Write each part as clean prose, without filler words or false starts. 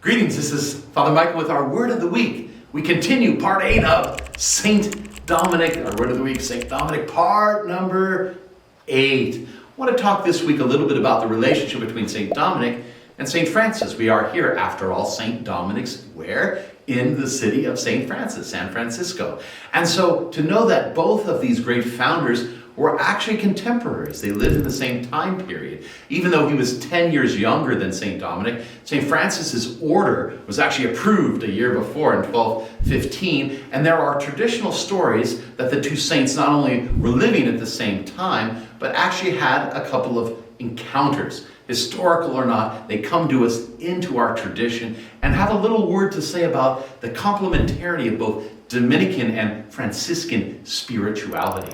Greetings, this is Father Michael with our Word of the Week. We continue part 8 of Saint Dominic, our Word of the Week, Saint Dominic, part number 8. I want to talk this week a little bit about the relationship between Saint Dominic and Saint Francis. We are here, after all, Saint Dominic's where? In the city of Saint Francis, San Francisco. And so to know that both of these great founders were actually contemporaries. They lived in the same time period. Even though he was 10 years younger than St. Dominic, St. Francis's order was actually approved a year before in 1215, and there are traditional stories that the two saints not only were living at the same time, but actually had a couple of encounters. Historical or not, they come to us into our tradition and have a little word to say about the complementarity of both Dominican and Franciscan spirituality.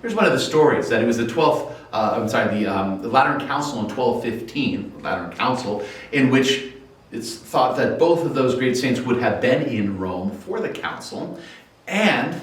Here's one of the stories, that it was the Lateran Council in 1215, the Lateran Council, in which it's thought that both of those great saints would have been in Rome for the council, and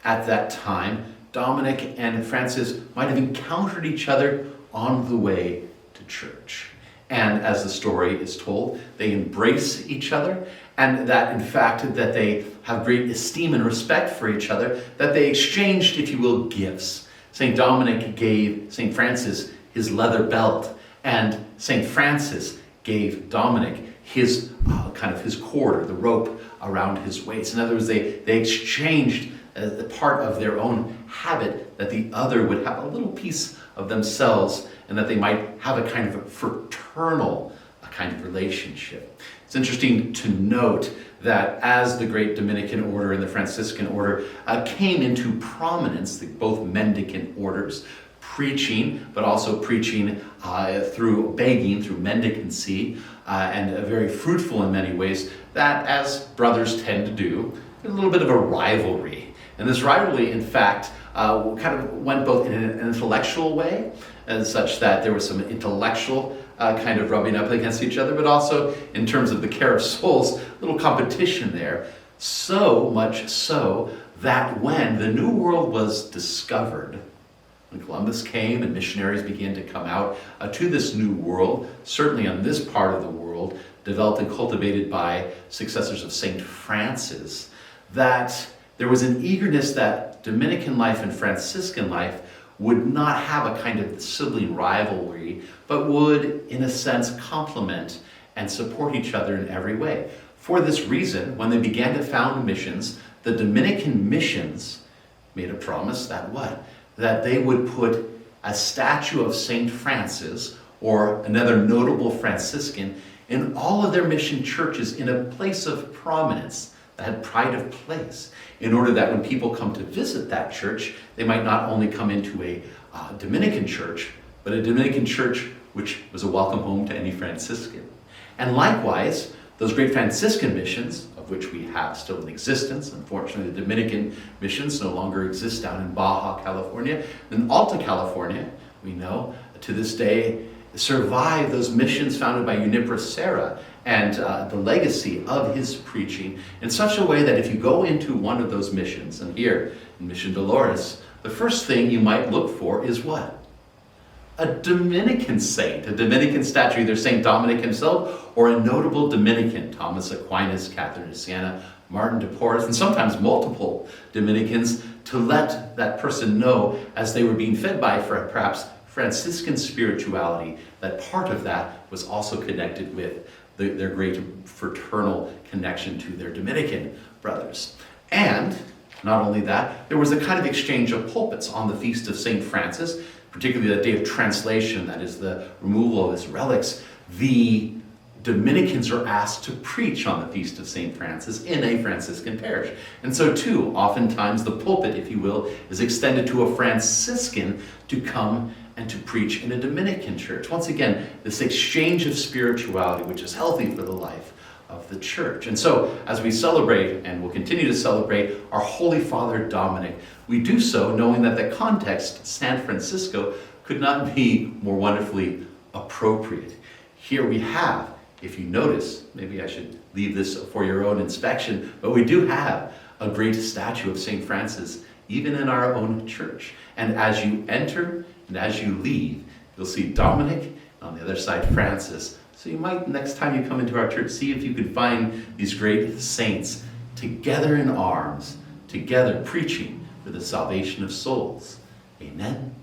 at that time, Dominic and Francis might have encountered each other on the way to church. And as the story is told, they embrace each other, and that in fact that they have great esteem and respect for each other, that they exchanged, if you will, gifts. St. Dominic gave St. Francis his leather belt, and St. Francis gave Dominic his his cord, or the rope around his waist. In other words, they exchanged the part of their own habit, that the other would have a little piece of themselves, and that they might have a kind of a fraternal kind of relationship. It's interesting to note that as the great Dominican order and the Franciscan order came into prominence, both mendicant orders, preaching, but also preaching through begging, through mendicancy, and very fruitful in many ways, that as brothers tend to do, a little bit of a rivalry. And this rivalry, in fact, kind of went both in an intellectual way, as such that there was some intellectual kind of rubbing up against each other, but also in terms of the care of souls, a little competition there. So much so that when the New World was discovered, when Columbus came and missionaries began to come out to this New World, certainly on this part of the world, developed and cultivated by successors of St. Francis, that there was an eagerness that Dominican life and Franciscan life would not have a kind of sibling rivalry, but would, in a sense, complement and support each other in every way. For this reason, when they began to found missions, the Dominican missions made a promise that what? That they would put a statue of St. Francis, or another notable Franciscan, in all of their mission churches in a place of prominence, that had pride of place, in order that when people come to visit that church, they might not only come into a Dominican church, but a Dominican church which was a welcome home to any Franciscan. And likewise, those great Franciscan missions, of which we have still in existence, unfortunately the Dominican missions no longer exist down in Baja, California. In Alta California, we know, to this day, survive those missions founded by Junipero Serra, and the legacy of his preaching in such a way that if you go into one of those missions, and here in Mission Dolores, the first thing you might look for is what? A Dominican saint, a Dominican statue, either St. Dominic himself or a notable Dominican, Thomas Aquinas, Catherine of Siena, Martin de Porres, and sometimes multiple Dominicans, to let that person know, as they were being fed by perhaps Franciscan spirituality, that part of that was also connected with their great fraternal connection to their Dominican brothers. And not only that, there was a kind of exchange of pulpits on the feast of St. Francis, particularly that day of translation, that is the removal of his relics. The Dominicans are asked to preach on the feast of St. Francis in a Franciscan parish. And so too, oftentimes the pulpit, if you will, is extended to a Franciscan to come and to preach in a Dominican church. Once again, this exchange of spirituality, which is healthy for the life of the church. And so, as we celebrate, and will continue to celebrate, our Holy Father Dominic, we do so knowing that the context, San Francisco, could not be more wonderfully appropriate. Here we have, if you notice, maybe I should leave this for your own inspection, but we do have a great statue of St. Francis, even in our own church. And as you enter and as you leave, you'll see Dominic, on the other side Francis, So you might, next time you come into our church, see if you can find these great saints together in arms, together preaching for the salvation of souls. Amen.